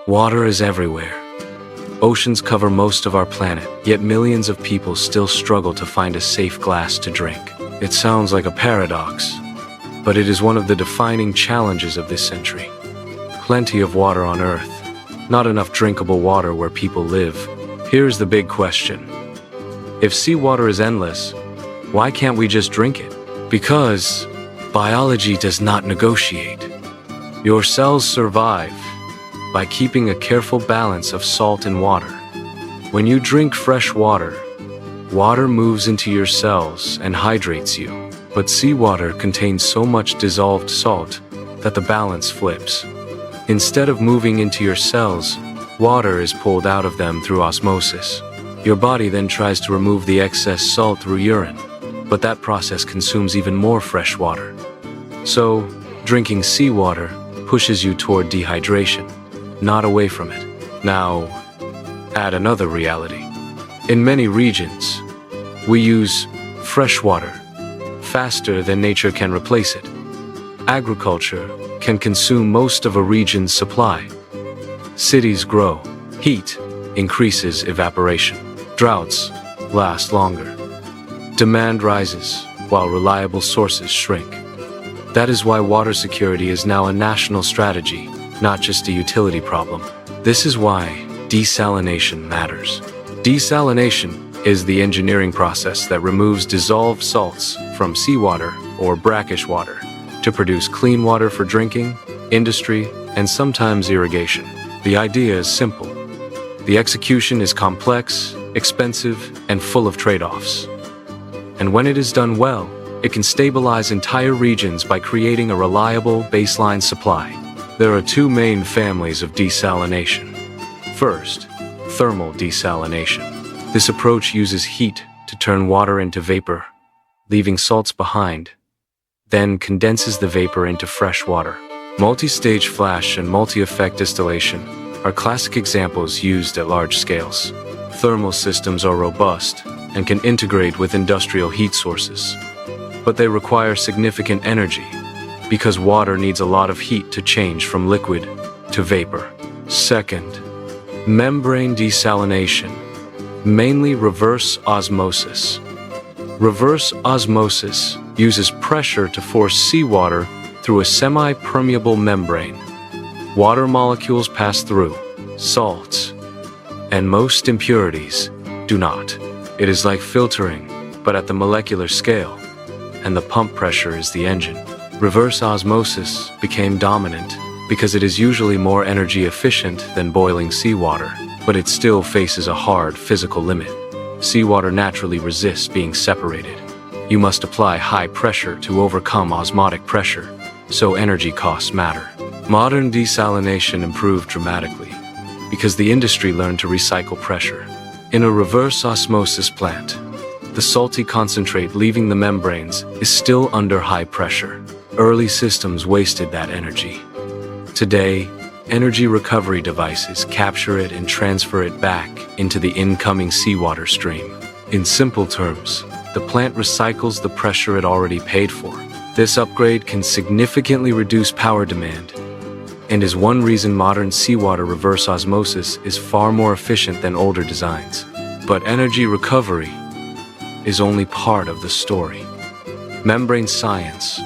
Water is everywhere. Oceans cover most of our planet, yet millions of people still struggle to find a safe glass to drink. It sounds like a paradox, but it is one of the defining challenges of this century. Plenty of water on Earth, not enough drinkable water where people live. Here's the big question. If seawater is endless, why can't we just drink it? Because biology does not negotiate. Your cells survive by keeping a careful balance of salt and water. When you drink fresh water, water moves into your cells and hydrates you. But seawater contains so much dissolved salt that the balance flips. Instead of moving into your cells, water is pulled out of them through osmosis. Your body then tries to remove the excess salt through urine, but that process consumes even more fresh water. So, drinking seawater pushes you toward dehydration, not away from it. Now, add another reality. In many regions, we use fresh water faster than nature can replace it. Agriculture can consume most of a region's supply. Cities grow. Heat increases evaporation. Droughts last longer. Demand rises while reliable sources shrink. That is why water security is now a national strategy, not just a utility problem. This is why desalination matters. Desalination is the engineering process that removes dissolved salts from seawater or brackish water to produce clean water for drinking, industry, and sometimes irrigation. The idea is simple. The execution is complex, expensive, and full of trade-offs. And when it is done well, it can stabilize entire regions by creating a reliable baseline supply. There are two main families of desalination. First, thermal desalination. This approach uses heat to turn water into vapor, leaving salts behind, then condenses the vapor into fresh water. Multi-stage flash and multi-effect distillation are classic examples used at large scales. Thermal systems are robust and can integrate with industrial heat sources, but they require significant energy because water needs a lot of heat to change from liquid to vapor. Second, membrane desalination, mainly reverse osmosis. Reverse osmosis uses pressure to force seawater through a semi-permeable membrane. Water molecules pass through, salts, and most impurities do not. It is like filtering, but at the molecular scale, and the pump pressure is the engine. Reverse osmosis became dominant because it is usually more energy efficient than boiling seawater, but it still faces a hard physical limit. Seawater naturally resists being separated. You must apply high pressure to overcome osmotic pressure, so energy costs matter. Modern desalination improved dramatically because the industry learned to recycle pressure. In a reverse osmosis plant, the salty concentrate leaving the membranes is still under high pressure. Early systems wasted that energy. Today, energy recovery devices capture it and transfer it back into the incoming seawater stream. In simple terms, the plant recycles the pressure it already paid for. This upgrade can significantly reduce power demand, and is one reason modern seawater reverse osmosis is far more efficient than older designs. But energy recovery is only part of the story. Membrane science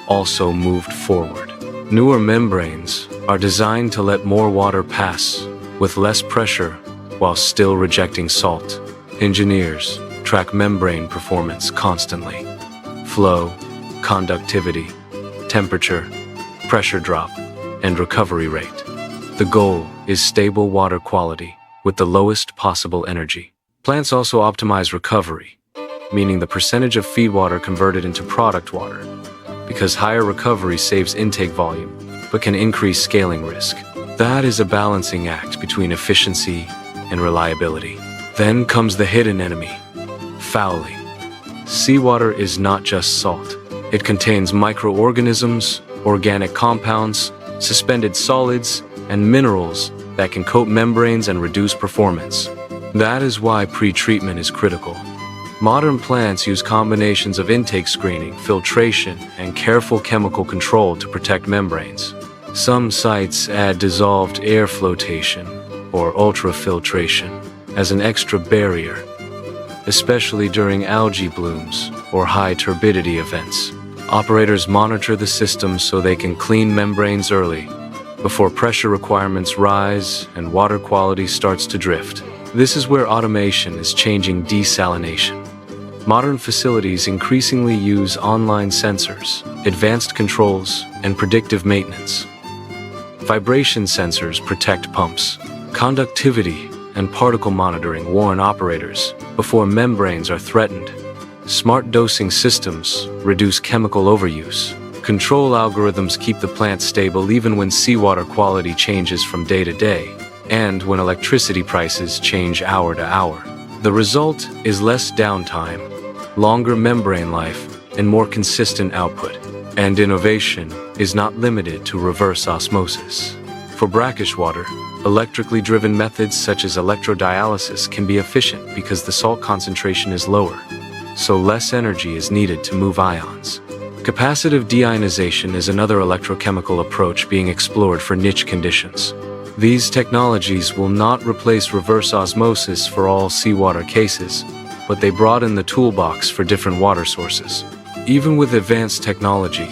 also moved forward. Newer membranes are designed to let more water pass with less pressure while still rejecting salt. Engineers track membrane performance constantly. Flow, conductivity, temperature, pressure drop, and recovery rate. The goal is stable water quality with the lowest possible energy. Plants also optimize recovery, meaning the percentage of feed water converted into product water, because higher recovery saves intake volume, but can increase scaling risk. That is a balancing act between efficiency and reliability. Then comes the hidden enemy, fouling. Seawater is not just salt. It contains microorganisms, organic compounds, suspended solids, and minerals that can coat membranes and reduce performance. That is why pre-treatment is critical. Modern plants use combinations of intake screening, filtration, and careful chemical control to protect membranes. Some sites add dissolved air flotation or ultrafiltration as an extra barrier, especially during algae blooms or high turbidity events. Operators monitor the system so they can clean membranes early, before pressure requirements rise and water quality starts to drift. This is where automation is changing desalination. Modern facilities increasingly use online sensors, advanced controls, and predictive maintenance. Vibration sensors protect pumps. Conductivity and particle monitoring warn operators before membranes are threatened. Smart dosing systems reduce chemical overuse. Control algorithms keep the plant stable even when seawater quality changes from day to day, and when electricity prices change hour to hour. The result is less downtime, longer membrane life, and more consistent output. And innovation is not limited to reverse osmosis. For brackish water, electrically driven methods such as electrodialysis can be efficient because the salt concentration is lower, so less energy is needed to move ions. Capacitive deionization is another electrochemical approach being explored for niche conditions. These technologies will not replace reverse osmosis for all seawater cases, but they broaden the toolbox for different water sources. Even with advanced technology,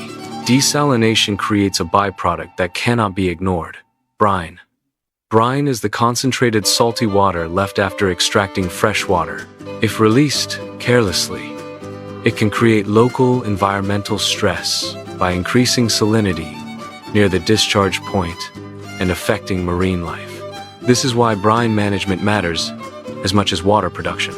desalination creates a byproduct that cannot be ignored: brine. Brine is the concentrated salty water left after extracting fresh water. If released carelessly, it can create local environmental stress by increasing salinity near the discharge point and affecting marine life. This is why brine management matters as much as water production.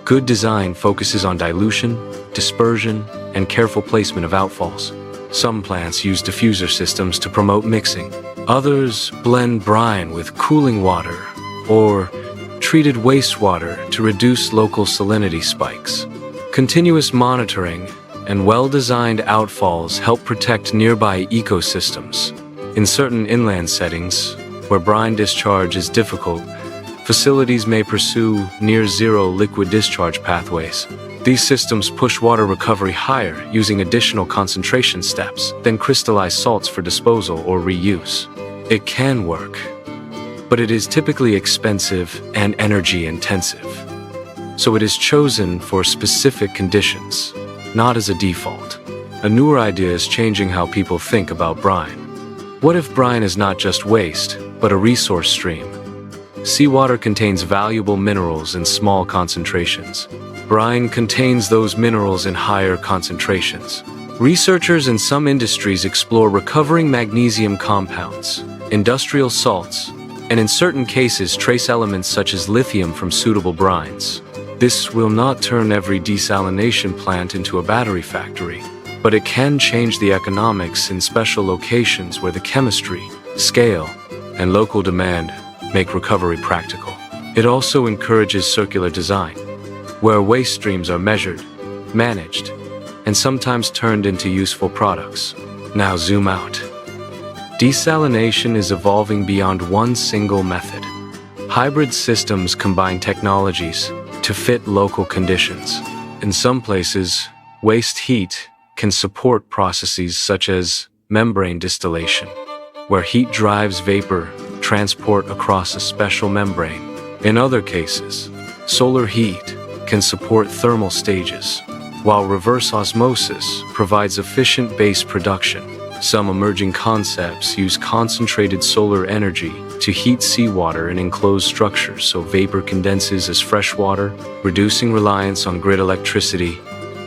Good design focuses on dilution, dispersion, and careful placement of outfalls. Some plants use diffuser systems to promote mixing. Others blend brine with cooling water or treated wastewater to reduce local salinity spikes. Continuous monitoring and well-designed outfalls help protect nearby ecosystems. In certain inland settings, where brine discharge is difficult, facilities may pursue near-zero liquid discharge pathways. These systems push water recovery higher using additional concentration steps, then crystallize salts for disposal or reuse. It can work, but it is typically expensive and energy-intensive. So it is chosen for specific conditions, not as a default. A newer idea is changing how people think about brine. What if brine is not just waste, but a resource stream? Seawater contains valuable minerals in small concentrations. Brine contains those minerals in higher concentrations. Researchers in some industries explore recovering magnesium compounds, industrial salts, and in certain cases trace elements such as lithium from suitable brines. This will not turn every desalination plant into a battery factory, but it can change the economics in special locations where the chemistry, scale, and local demand make recovery practical. It also encourages circular design, where waste streams are measured, managed, and sometimes turned into useful products. Now zoom out. Desalination is evolving beyond one single method. Hybrid systems combine technologies to fit local conditions. In some places, waste heat can support processes such as membrane distillation, where heat drives vapor transport across a special membrane. In other cases, solar heat can support thermal stages, while reverse osmosis provides efficient base production. Some emerging concepts use concentrated solar energy to heat seawater in enclosed structures so vapor condenses as fresh water, reducing reliance on grid electricity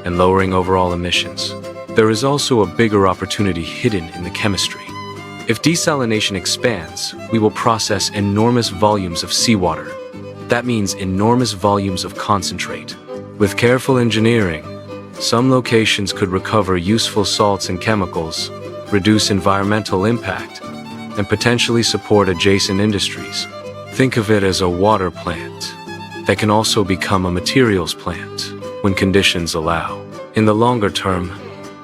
and lowering overall emissions. There is also a bigger opportunity hidden in the chemistry. If desalination expands, we will process enormous volumes of seawater. That means enormous volumes of concentrate. With careful engineering, some locations could recover useful salts and chemicals, reduce environmental impact, and potentially support adjacent industries. Think of it as a water plant that can also become a materials plant when conditions allow. In the longer term,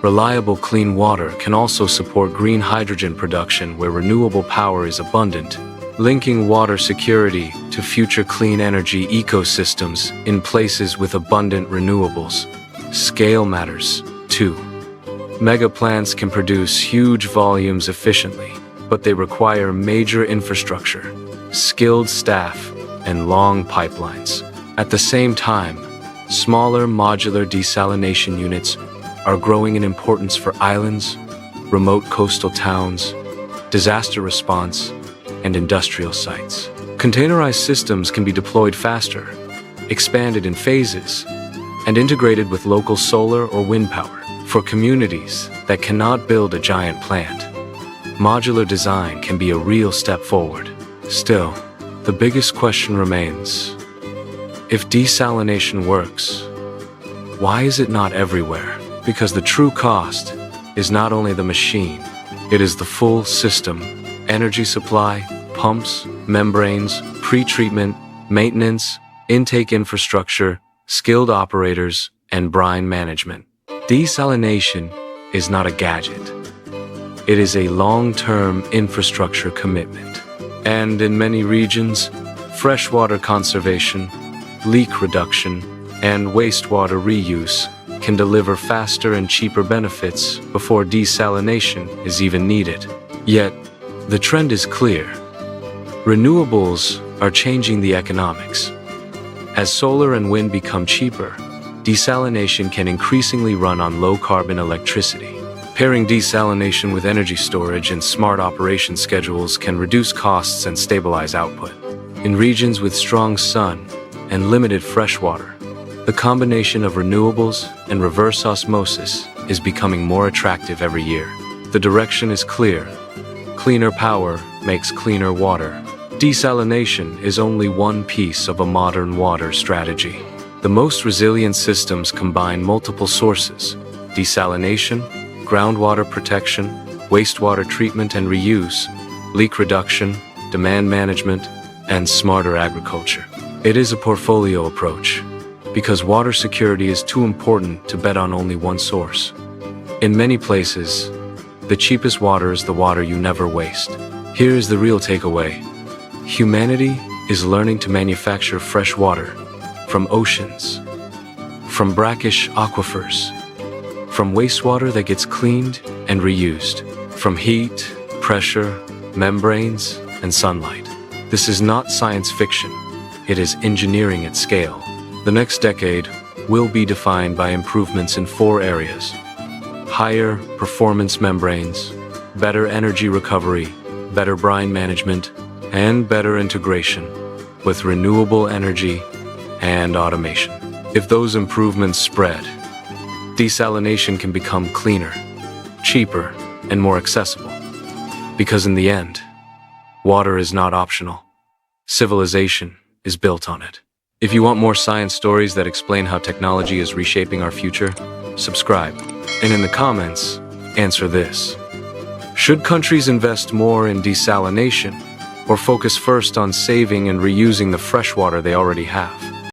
reliable clean water can also support green hydrogen production where renewable power is abundant, linking water security to future clean energy ecosystems in places with abundant renewables. Scale matters, too. Mega plants can produce huge volumes efficiently, but they require major infrastructure, skilled staff, and long pipelines. At the same time, smaller modular desalination units are growing in importance for islands, remote coastal towns, disaster response, and industrial sites. Containerized systems can be deployed faster, expanded in phases, and integrated with local solar or wind power. For communities that cannot build a giant plant, modular design can be a real step forward. Still, the biggest question remains: if desalination works, why is it not everywhere? Because the true cost is not only the machine, it is the full system: energy supply, pumps, membranes, pre-treatment, maintenance, intake infrastructure, skilled operators, and brine management. Desalination is not a gadget. It is a long-term infrastructure commitment. And in many regions, freshwater conservation, leak reduction, and wastewater reuse can deliver faster and cheaper benefits before desalination is even needed. Yet, the trend is clear. Renewables are changing the economics. As solar and wind become cheaper, desalination can increasingly run on low-carbon electricity. Pairing desalination with energy storage and smart operation schedules can reduce costs and stabilize output. In regions with strong sun and limited freshwater, the combination of renewables and reverse osmosis is becoming more attractive every year. The direction is clear. Cleaner power makes cleaner water. Desalination is only one piece of a modern water strategy. The most resilient systems combine multiple sources: desalination, groundwater protection, wastewater treatment and reuse, leak reduction, demand management, and smarter agriculture. It is a portfolio approach, because water security is too important to bet on only one source. In many places, the cheapest water is the water you never waste. Here is the real takeaway. Humanity is learning to manufacture fresh water from oceans, from brackish aquifers, from wastewater that gets cleaned and reused, from heat, pressure, membranes, and sunlight. This is not science fiction. It is engineering at scale. The next decade will be defined by improvements in 4 areas: higher performance membranes, better energy recovery, better brine management, and better integration with renewable energy and automation. If those improvements spread, desalination can become cleaner, cheaper, and more accessible. Because in the end, water is not optional. Civilization is built on it. If you want more science stories that explain how technology is reshaping our future, subscribe. And in the comments, answer this: should countries invest more in desalination, or focus first on saving and reusing the fresh water they already have?